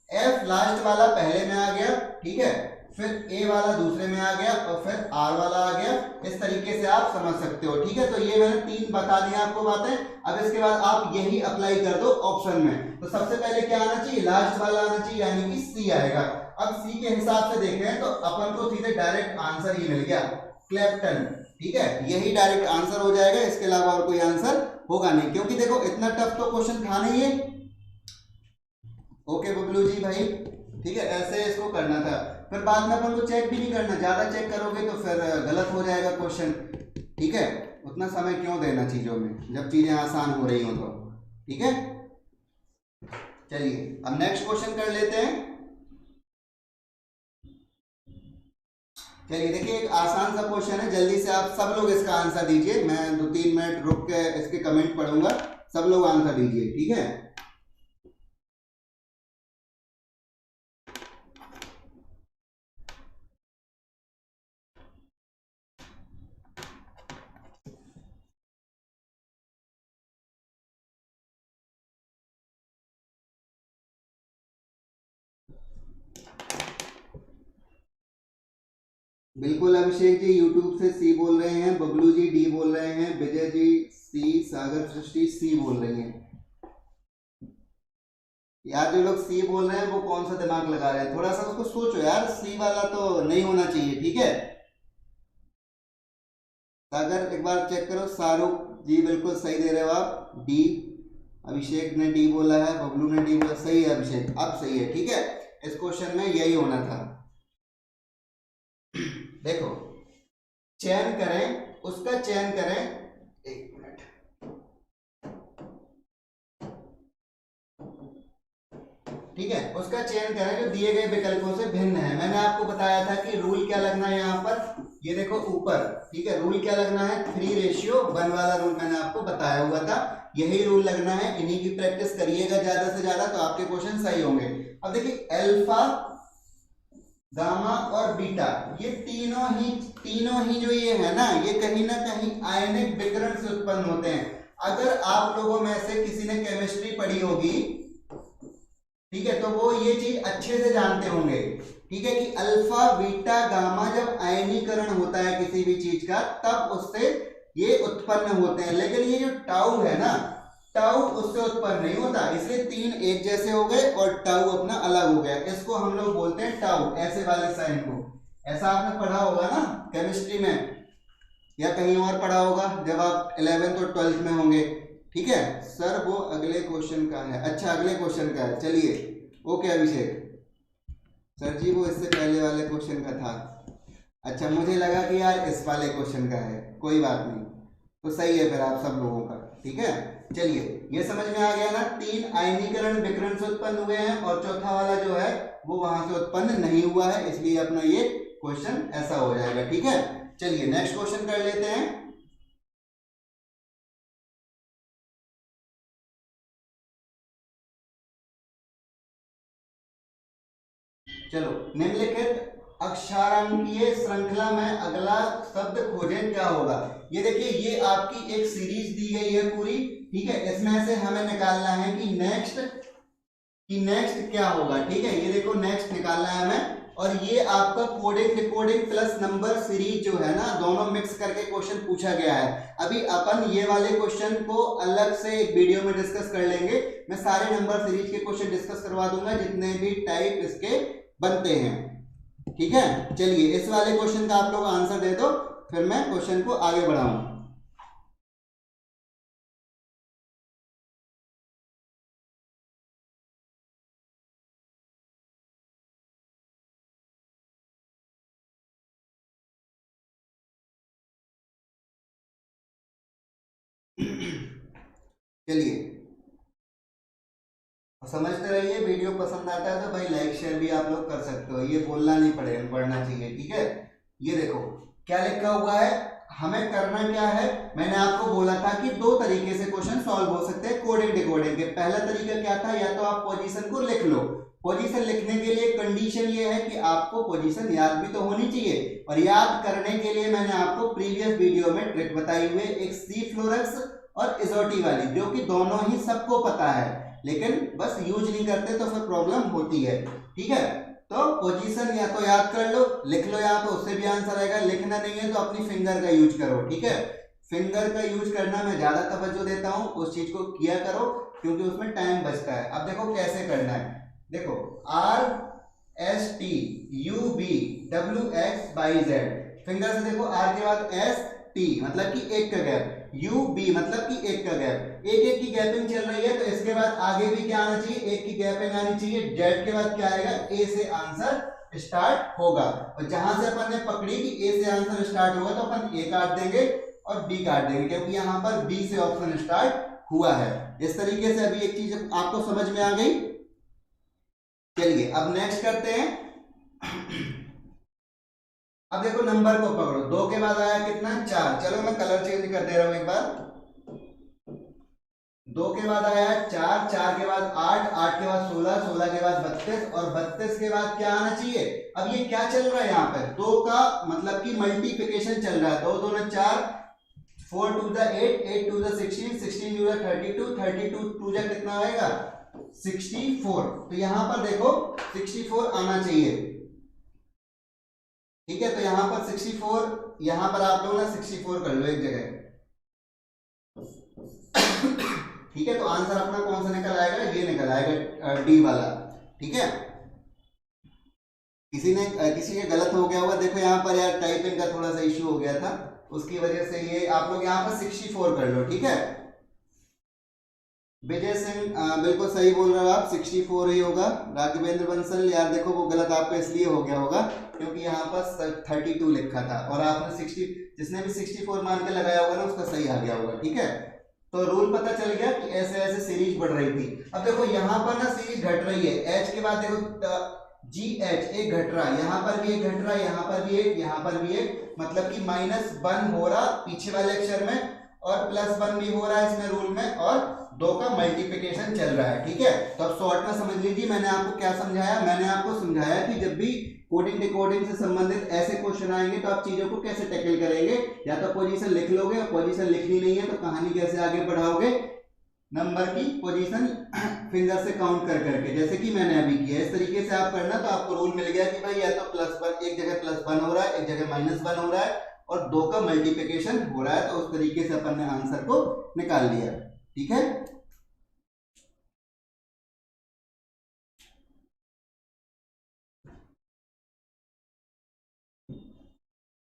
Speaker 2: एफ लास्ट वाला पहले में आ गया, ठीक है, फिर ए वाला दूसरे में आ गया और फिर आर वाला आ गया, इस तरीके से आप समझ सकते हो, ठीक है। तो ये मैंने 3 बता दिया आपको बातें। अब इसके बाद आप यही अप्लाई कर दो ऑप्शन में। तो सबसे पहले क्या आना चाहिए, लास्ट वाला आना चाहिए, यानी कि सी आएगा। अब सी के हिसाब से देखें तो अपन को सीधे डायरेक्ट आंसर ही मिल गया, क्लेप्टन, ठीक है, यही डायरेक्ट आंसर हो जाएगा, इसके अलावा और कोई आंसर होगा नहीं, क्योंकि देखो इतना टफ तो क्वेश्चन था नहीं है। ओके बबलू जी भाई, ठीक है, ऐसे इसको करना था, फिर बाद में अपन को चेक भी नहीं करना, ज्यादा चेक करोगे तो फिर गलत हो जाएगा क्वेश्चन, ठीक है। उतना समय क्यों देना चीजों में जब चीजें आसान हो रही हो तो, ठीक है। चलिए अब नेक्स्ट क्वेश्चन कर लेते हैं। चलिए देखिए एक आसान सा क्वेश्चन है, जल्दी से आप सब लोग इसका आंसर दीजिए, मैं 2-3 मिनट रुक के इसके कमेंट पढ़ूंगा, सब लोग आंसर दीजिए, ठीक है। बिल्कुल अभिषेक जी यूट्यूब से सी बोल रहे हैं, बबलू जी डी बोल रहे हैं, विजय जी सी, सागर सृष्टि सी बोल रही हैं। यार जो लोग सी बोल रहे हैं वो कौन सा दिमाग लगा रहे हैं, थोड़ा सा उसको सोचो यार, सी वाला तो नहीं होना चाहिए, ठीक है। सागर एक बार चेक करो, शाहरुख जी बिल्कुल सही दे रहे हो आप, डी, अभिषेक ने डी बोला है, बबलू ने डी बोला, सही है अभिषेक, अब सही है, ठीक है। इस क्वेश्चन में यही होना था। देखो चयन करें, उसका चयन करें, एक मिनट, ठीक है, उसका चयन करें जो दिए गए विकल्पों से भिन्न है। मैंने आपको बताया था कि रूल क्या लगना है यहाँ पर, ये देखो ऊपर, ठीक है, रूल क्या लगना है, 3:1 वाला रूल मैंने आपको बताया हुआ था, यही रूल लगना है, इन्हीं की प्रैक्टिस करिएगा ज्यादा से ज्यादा, तो आपके क्वेश्चन सही होंगे। अब देखिए अल्फा, गामा और बीटा, ये तीनों ही जो ये है ना, ये कहीं ना कहीं आयनिक विकिरण से उत्पन्न होते हैं। अगर आप लोगों में से किसी ने केमिस्ट्री पढ़ी होगी, ठीक है, तो वो ये चीज अच्छे से जानते होंगे, ठीक है, कि अल्फा बीटा गामा जब आयनीकरण होता है किसी भी चीज का तब उससे ये उत्पन्न होते हैं, लेकिन ये जो टाउ है ना, टाउ उससे उत्पन्न नहीं होता, इसलिए 3 एक जैसे हो गए और टाउ अपना अलग हो गया, इसको हम लोग बोलते हैं टाउ, ऐसे वाले साइन को। ऐसा आपने पढ़ा होगा ना केमिस्ट्री में, या कहीं और पढ़ा होगा जब आप 11th और 12th में होंगे, ठीक है। सर वो अगले क्वेश्चन का है, अच्छा अगले क्वेश्चन का है, चलिए ओके अभिषेक, सर जी वो इससे पहले वाले क्वेश्चन का था, अच्छा मुझे लगा कि यार इस वाले क्वेश्चन का है, कोई बात नहीं, तो सही है फिर आप सब लोगों का, ठीक है। चलिए ये समझ में आ गया ना, 3 आयनीकरण विकिरण से उत्पन्न हुए हैं और चौथा वाला जो है वो वहां से उत्पन्न नहीं हुआ है, इसलिए अपना ये क्वेश्चन ऐसा हो जाएगा, ठीक है। चलिए नेक्स्ट क्वेश्चन कर लेते हैं। चलो, निम्नलिखित अक्षरांकीय श्रृंखला में अगला शब्द खोजें, क्या होगा। ये देखिए, ये आपकी एक सीरीज दी गई है पूरी, ठीक है। इसमें से हमें निकालना है कि नेक्स्ट क्या होगा, ठीक है। ये देखो, नेक्स्ट निकालना है हमें, और ये आपका coding decoding plus number series जो है ना, दोनों मिक्स करके क्वेश्चन पूछा गया है। अभी अपन ये वाले क्वेश्चन को अलग से एक वीडियो में डिस्कस कर लेंगे। मैं सारे नंबर सीरीज के क्वेश्चन डिस्कस करवा दूंगा, जितने भी टाइप इसके बनते हैं, ठीक है। चलिए, इस वाले क्वेश्चन का आप लोग आंसर दे दो, फिर मैं क्वेश्चन को आगे बढ़ाऊं। चलिए, समझते रहिए। वीडियो पसंद आता है तो भाई लाइक शेयर भी आप लोग कर सकते हो, ये बोलना नहीं पड़ना चाहिए, ठीक है। ये देखो क्या लिखा हुआ है, हमें करना क्या है। मैंने आपको बोला था कि दो तरीके से क्वेश्चन सॉल्व हो सकते हैं कोडिंग डिकोडिंग के। पहला तरीका क्या था, या तो आप पोजीशन को लिख लो। पोजीशन लिखने के लिए कंडीशन ये है कि आपको पोजीशन याद भी तो होनी चाहिए, और याद करने के लिए मैंने आपको प्रीवियस वीडियो में ट्रिक बताई हुई, एक सी फ्लोरेक्स और इजोटी वाली, जो कि दोनों ही सबको पता है, लेकिन बस यूज नहीं करते तो फिर प्रॉब्लम होती है, ठीक है। तो पोजीशन या तो याद कर लो, लिख लो यहाँ पे, उससे भी आंसर आएगा। लिखना नहीं है तो अपनी फिंगर का यूज करो, ठीक है। फिंगर का यूज करना मैं ज्यादा तवज्जो देता हूँ, उस चीज को किया करो, क्योंकि उसमें टाइम बचता है। अब देखो कैसे करना है, देखो RSTUBWXYZ, फिंगर से देखो, R के बाद ST मतलब कि एक का गैप, UB मतलब कि एक का गैप, एक एक की गैपिंग चल रही है, तो इसके बाद आगे भी क्या आना चाहिए, एक की गैपिंग आनी चाहिए। Z के बाद क्या आएगा, A से आंसर स्टार्ट होगा, और जहां से अपन ने पकड़ी कि A से आंसर स्टार्ट होगा तो अपन A काट देंगे और B काट देंगे, क्योंकि यहाँ पर B से ऑप्शन स्टार्ट हुआ है। इस तरीके से अभी एक चीज आपको समझ में आ गई। चलिए, अब नेक्स्ट करते हैं। अब देखो, नंबर को पकड़ो, 2 के बाद आया कितना, 4। चलो मैं कलर चेंज कर दे रहा हूं एक बार। 2 के बाद आया 4, 4 के बाद 8, 8 के बाद 16, 16 के बाद 32, और 32 के बाद क्या आना चाहिए। अब ये क्या चल रहा है यहाँ पे, 2 का मतलब कि मल्टीप्लिकेशन चल रहा है। 2 2 4, 4 2 8, 8 2 16, 16 2 32, 32 2 कितना आएगा, 64। तो यहां पर देखो 64 आना चाहिए, ठीक है। तो यहां पर 64, यहां पर आप लोग ना 64 कर लो एक जगह, ठीक है। तो आंसर अपना कौन सा निकल आएगा, ये निकल आएगा डी वाला, ठीक है। किसी के गलत हो गया होगा, देखो यहाँ पर यार टाइपिंग का थोड़ा सा इश्यू हो गया था, उसकी वजह से ये आप लोग यहाँ पर 64 कर लो, ठीक है। विजय सिंह बिल्कुल सही बोल रहे हो आप, 64 ही होगा। राघवेंद्र बंसल, यार देखो वो गलत आपका इसलिए हो गया होगा क्योंकि यहाँ पर 32 लिखा था, और आपने 60, जिसने भी 64 मान के लगाया होगा ना, उसका सही आ गया होगा, ठीक है। तो रूल पता चल गया कि ऐसे ऐसे सीरीज बढ़ रही थी। अब देखो यहाँ पर ना सीरीज घट रही है, एच के बाद देखो GH एक घट रहा है, यहाँ पर भी एक घट रहा है, यहाँ पर भी एक, यहाँ पर भी एक, मतलब कि -1 हो रहा पीछे वाले अक्षर में, और +1 भी हो रहा है इसमें रूल में, और 2 का मल्टीप्लिकेशन चल रहा है, ठीक है। तो अब शॉर्ट में समझ लीजिए मैंने आपको क्या समझाया। मैंने आपको समझाया कि जब भी कोडिंग डिकोडिंग से संबंधित ऐसे क्वेश्चन आएंगे तो आप चीजों को कैसे टैकल करेंगे। या तो पोजीशन लिख लोगे, और पोजीशन लिखनी नहीं है तो कहानी कैसे आगे बढ़ाओगे, नंबर की पोजीशन फिंगर से काउंट कर करके, जैसे कि मैंने अभी किया। इस तरीके से आप करना, तो आपको रूल मिल गया कि भाई या तो +1, एक जगह +1 हो रहा है, एक जगह -1 हो रहा है, और 2 का मल्टीप्लिकेशन हो रहा है, तो उस तरीके से अपन ने आंसर को निकाल लिया, ठीक है।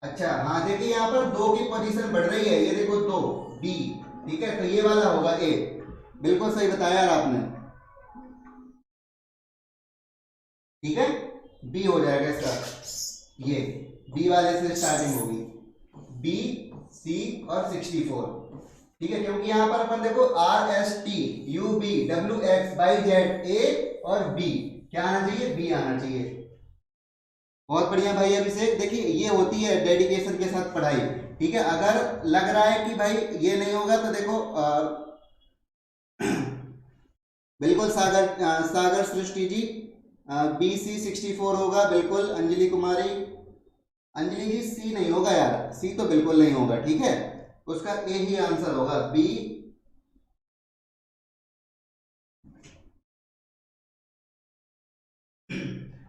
Speaker 2: अच्छा हाँ, देखिए यहाँ पर 2 की पोजीशन बढ़ रही है, ये देखो 2 B, ठीक है। तो ये वाला होगा A, बिल्कुल सही बताया यार आपने, ठीक है। B हो जाएगा इसका, ये B वाले से स्टार्टिंग होगी, B C और 64, ठीक है। क्योंकि यहाँ पर अपन देखो RSTUBWXYZ A और B, क्या आना चाहिए, B आना चाहिए। बहुत बढ़िया भाई अभिषेक, देखिए ये होती है डेडिकेशन के साथ पढ़ाई, ठीक है। अगर लग रहा है कि भाई ये नहीं होगा तो देखो बिल्कुल सागर सृष्टि जी, BC64 होगा बिल्कुल। अंजलि कुमारी, अंजलि जी सी नहीं होगा यार, सी तो बिल्कुल नहीं होगा, ठीक है, उसका ए ही आंसर होगा, बी।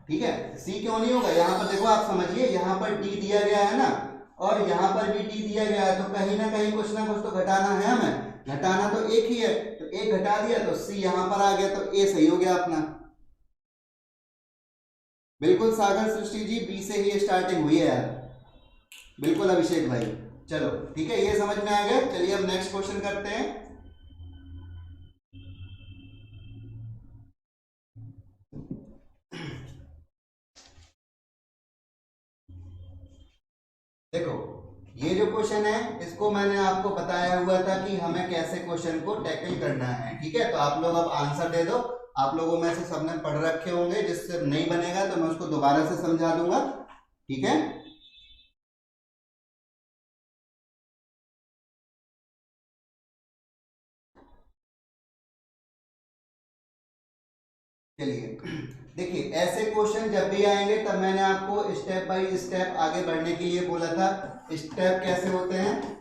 Speaker 2: ठीक है, सी क्यों नहीं होगा, यहाँ पर देखो आप समझिए, यहाँ पर डी दिया गया है ना, और यहाँ पर भी डी दिया गया है, तो कहीं ना कहीं कुछ ना कुछ तो घटाना है हमें, घटाना तो एक ही है, तो एक घटा दिया तो सी यहाँ पर आ गया, तो ए सही हो गया अपना। बिल्कुल सागर सृष्टि जी, बी से ही स्टार्टिंग हुई है यार, बिल्कुल अभिषेक भाई। चलो ठीक है, ये समझ में आ गया। चलिए अब नेक्स्ट क्वेश्चन करते हैं। देखो ये जो क्वेश्चन है इसको मैंने आपको बताया हुआ था कि हमें कैसे क्वेश्चन को टैकल करना है, ठीक है, तो आप लोग अब आंसर दे दो। आप लोगों में से सबने पढ़ रखे होंगे, जिससे नहीं बनेगा तो मैं उसको दोबारा से समझा दूंगा, ठीक है। चलिए देखिए, ऐसे क्वेश्चन जब भी आएंगे तब मैंने आपको स्टेप बाय स्टेप आगे बढ़ने के लिए बोला था। स्टेप कैसे होते हैं,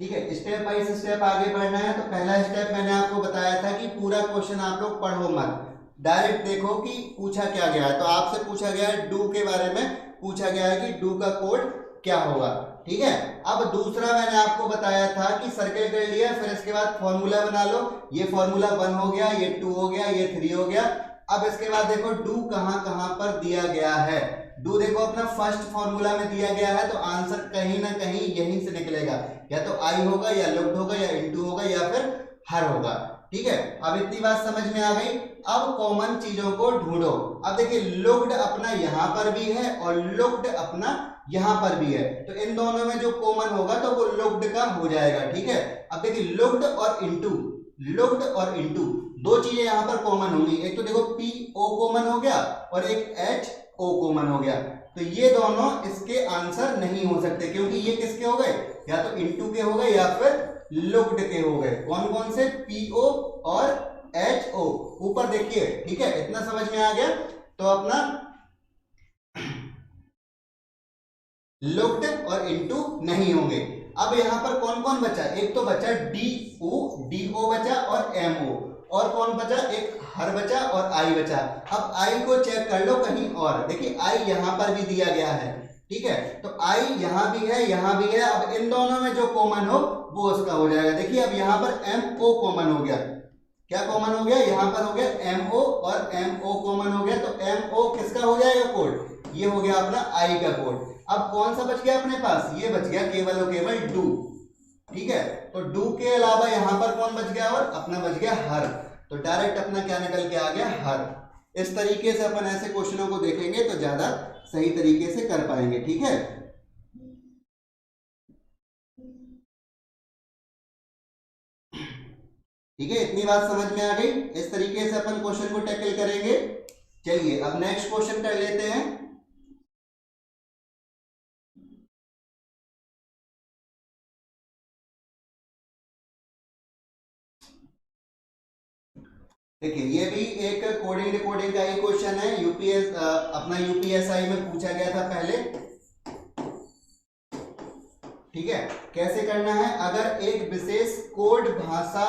Speaker 2: ठीक है, स्टेप बाय स्टेप आगे बढ़ना है। तो पहला स्टेप मैंने आपको बताया था कि पूरा क्वेश्चन आप लोग पढ़ो मत, डायरेक्ट देखो कि पूछा क्या गया है। तो आपसे पूछा गया है डू के बारे में, पूछा गया है कि डू का कोड क्या होगा, ठीक है। अब दूसरा मैंने आपको बताया था कि सर्कल कर लिया, फिर इसके बाद फॉर्मूला बना लो। ये फॉर्मूला 1 हो गया, ये 2 हो गया, ये 3 हो गया। अब इसके बाद देखो डू कहां कहां पर दिया गया है। डू देखो अपना फर्स्ट फॉर्मूला में दिया गया है, तो आंसर कहीं ना कहीं यहीं से निकलेगा, या तो आई होगा या लुक्ड होगा या इनटू होगा या फिर हर होगा, ठीक है। अब इतनी बात समझ में आ गई। अब कॉमन चीजों को ढूंढो। अब देखिए लुक्ड अपना यहां पर भी है और लुक्ड अपना यहां पर भी है, तो इन दोनों में जो कॉमन होगा तो वो लुक्ड का हो जाएगा, ठीक है। अब देखिए लुक्ड और इनटू, लुक्ड और इनटू दो चीजें यहां पर कॉमन होंगी। एक तो देखो पी ओ कॉमन हो गया और एक एच ओ कॉमन हो गया, तो ये दोनों इसके आंसर नहीं हो सकते, क्योंकि ये किसके हो गए, या तो इनटू के हो गए या फिर लुक्ड के हो गए। कौन कौन से, पीओ और एच ओ, ऊपर देखिए, ठीक है, इतना समझ में आ गया। तो अपना लुक्ड और इनटू नहीं होंगे। अब यहां पर कौन कौन बचा, एक तो बचा डी ओ बचा और एम ओ, और कौन बचा, एक हर बचा और आई बचा। अब आई को चेक कर लो कहीं और, देखिए आई यहां पर भी दिया गया है, ठीक है, तो आई यहां भी है यहां भी है। अब इन दोनों में जो कॉमन हो वो उसका हो जाएगा। देखिए अब यहां पर एम ओ कॉमन हो गया, क्या कॉमन हो गया, यहां पर हो गया एम ओ और एम ओ कॉमन हो गया, तो एम ओ किसका हो जाएगा कोड, ये हो गया अपना आई का कोड। अब कौन सा बच गया अपने पास, ये बच गया केवल और केवल डू, ठीक है। तो डू के अलावा यहां पर कौन बच गया, और अपना बच गया हर, तो डायरेक्ट अपना क्या निकल के आ गया, हर। इस तरीके से अपन ऐसे क्वेश्चनों को देखेंगे तो ज्यादा सही तरीके से कर पाएंगे, ठीक है। ठीक है, इतनी बात समझ में आ गई। इस तरीके से अपन क्वेश्चन को टैकल करेंगे। चलिए अब नेक्स्ट क्वेश्चन कर लेते हैं। देखिए ये भी एक कोडिंग रिकॉर्डिंग का ही क्वेश्चन है, यूपीएस अपना यूपीएसआई में पूछा गया था पहले, ठीक है। कैसे करना है, अगर एक विशेष कोड भाषा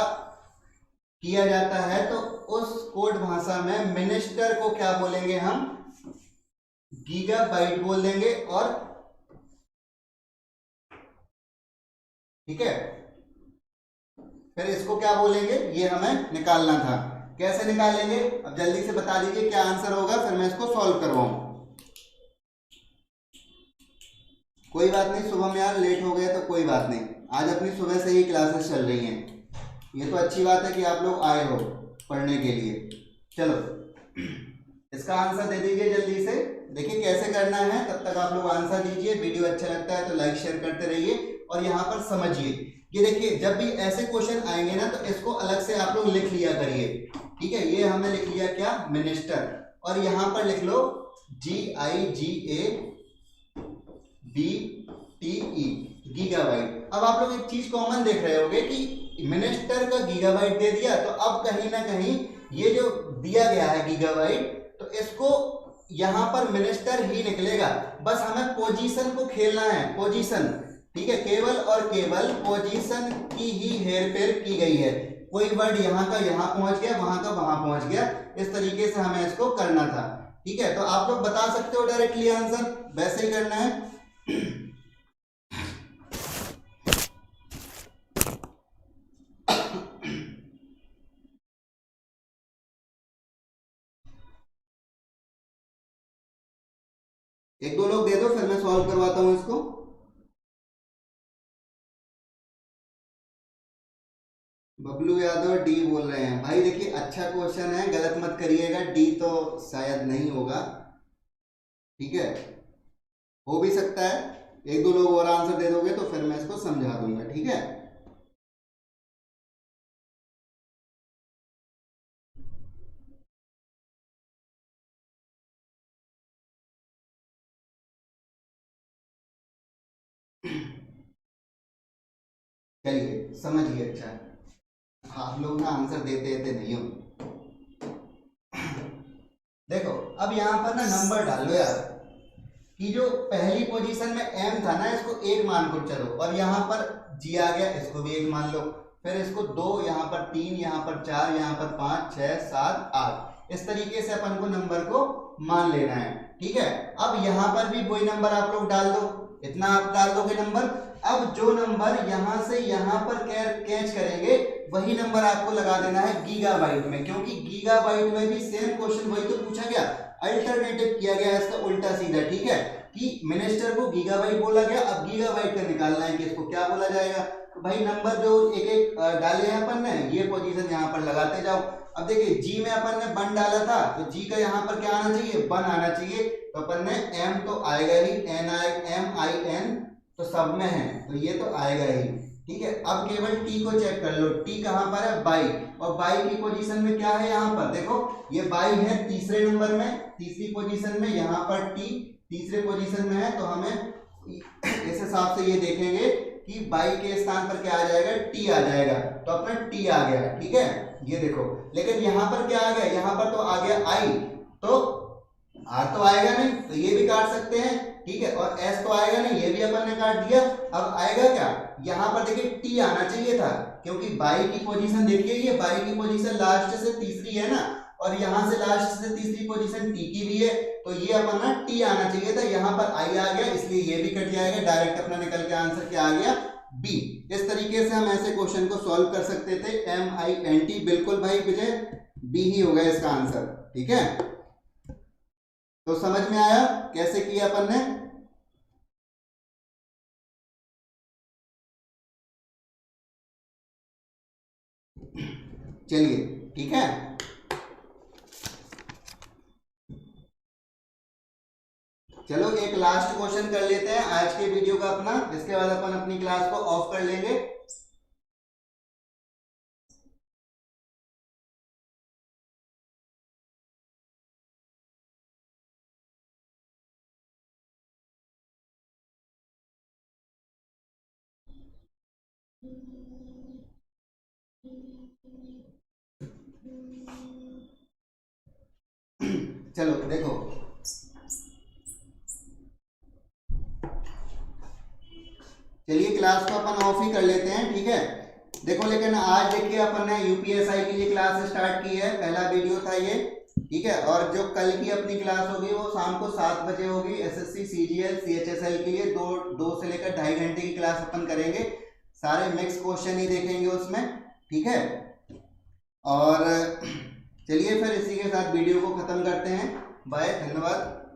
Speaker 2: किया जाता है तो उस कोड भाषा में मिनिस्टर को क्या बोलेंगे हम, गीगाबाइट बोल देंगे, और ठीक है, फिर इसको क्या बोलेंगे ये हमें निकालना था। कैसे निकालेंगे, अब जल्दी से बता दीजिए क्या आंसर होगा, फिर मैं इसको सॉल्व करवाऊं। कोई बात नहीं, सुबह में यार लेट हो गया तो कोई बात नहीं, आज अपनी सुबह से ही क्लासेस चल रही हैं, ये तो अच्छी बात है कि आप लोग आए हो पढ़ने के लिए। चलो इसका आंसर दे दीजिए जल्दी से। देखिए कैसे करना है, तब तक आप लोग आंसर दीजिए। वीडियो अच्छा लगता है तो लाइक शेयर करते रहिए और यहाँ पर समझिए। ये देखिए जब भी ऐसे क्वेश्चन आएंगे ना तो इसको अलग से आप लोग लिख लिया करिए, ठीक है। ये हमने लिख लिया क्या, मिनिस्टर, और यहाँ पर लिख लो GIGABITR, TE गीगाबाइट। अब आप लोग एक चीज कॉमन देख रहे होंगे कि मिनिस्टर का गीगाबाइट दे दिया, तो अब कहीं ना कहीं ये जो दिया गया है गीगाबाइट, तो इसको यहां पर मिनिस्टर ही निकलेगा, बस हमें पोजीशन को खेलना है, पोजीशन, ठीक है, केवल और केवल पोजीशन की ही हेरफेर की गई है, कोई वर्ड यहाँ का यहाँ पहुंच गया, वहां का वहां पहुंच गया, इस तरीके से हमें इसको करना था, ठीक है। तो आप लोग बता सकते हो डायरेक्टली आंसर, वैसे ही करना है। एक दो लोग दे दो, फिर मैं सॉल्व करवाता हूं इसको। बबलू यादव डी बोल रहे हैं। भाई देखिए अच्छा क्वेश्चन है, गलत मत करिएगा, डी तो शायद नहीं होगा, ठीक है, हो भी सकता है, एक दो लोग और आंसर दे दोगे तो फिर मैं इसको समझा दूंगा, ठीक है। चलिए समझिए, अच्छा आप लोग ना आंसर देते देते नहीं हो। देखो अब यहाँ पर ना नंबर डाल लो यार, कि जो पहली पोजीशन में m था ना, इसको 1 मान को चलो, और यहाँ पर g आ गया, इसको भी 1 मान लो, फिर इसको 2, यहाँ पर 3, यहाँ पर 4, यहाँ पर 5, 6, 7, 8, इस तरीके से अपन को नंबर को मान लेना है, ठीक है। अब यहाँ पर भी वही नंबर आप लोग डाल दो, इतना आप डाल दोगे नंबर। अब जो नंबर यहाँ से यहाँ पर कैच करेंगे वही नंबर आपको लगा देना है गीगाबाइट में, क्योंकि गीगाबाइट में भी सेम क्वेश्चन वही तो पूछा गया, अल्टरनेटिव किया गया इसका उल्टा सीधा, ठीक है, कि मिनिस्टर को गीगाबाइट बोला गया, अब गीगाबाइट का निकालना है कि इसको क्या बोला जाएगा। तो भाई नंबर जो एक एक डाले हैं अपन ने, ये पोजीशन यहाँ पर लगाते जाओ। अब देखिए जी में अपन ने 1 डाला था, तो जी का यहाँ पर क्या आना चाहिए, 1 आना चाहिए, तो अपन ने m तो आएगा ही, NIMIN तो सब में है, तो ये तो आएगा ही, ठीक है। अब केवल t को चेक कर लो, t कहाँ पर है, 22, और 22 की पोजीशन में क्या है, यहाँ पर देखो ये 22 है तीसरे नंबर में, तीसरी पोजीशन में, यहाँ पर t तीसरे पोजीशन में है, तो हमें इस हिसाब से ये देखेंगे कि 22 के स्थान पर क्या आ जाएगा, t आ जाएगा, तो अपना t आ गया, ठीक है, ये देखो। लेकिन यहाँ पर क्या आ गया, यहाँ पर तो आ गया i, तो r तो आएगा नहीं, तो ये भी काट सकते हैं, ठीक है, और s तो आएगा नहीं, ये भी अपन ने काट दिया। अब आएगा क्या, यहाँ पर देखिए t आना चाहिए था, क्योंकि 22 की पोजीशन देखिए, ये 22 की पोजीशन लास्ट से तीसरी है ना, और यहाँ से लास्ट से तीसरी पोजीशन t की भी है, तो ये अपन ना t आना चाहिए था, यहाँ पर i आ गया, इसलिए ये भी कट जाएगा, डायरेक्ट अपना निकल के आंसर क्या आ गया, b। इस तरीके से हम ऐसे क्वेश्चन को सॉल्व कर सकते थे, MINT, बिल्कुल भाई विजय, b ही होगा इसका आंसर, ठीक है। तो समझ में आया कैसे किया अपन ने। चलिए ठीक है, चलो एक लास्ट क्वेश्चन कर लेते हैं आज के वीडियो का अपना, इसके बाद अपन अपनी क्लास को ऑफ कर लेंगे। चलो देखो, चलिए क्लास को अपन ऑफ ही कर लेते हैं, ठीक है। देखो लेकिन आज देखिए अपन ने यूपीएसआई के लिए क्लास स्टार्ट की है, पहला वीडियो था ये, ठीक है, और जो कल की अपनी क्लास होगी वो शाम को 7 बजे होगी, एसएससी सीजीएल सीएचएसएल के लिए 2 से लेकर 2.5 घंटे की क्लास अपन करेंगे, सारे मिक्स क्वेश्चन ही देखेंगे उसमें, ठीक है। और चलिए फिर इसी के साथ वीडियो को खत्म करते हैं, बाय, धन्यवाद।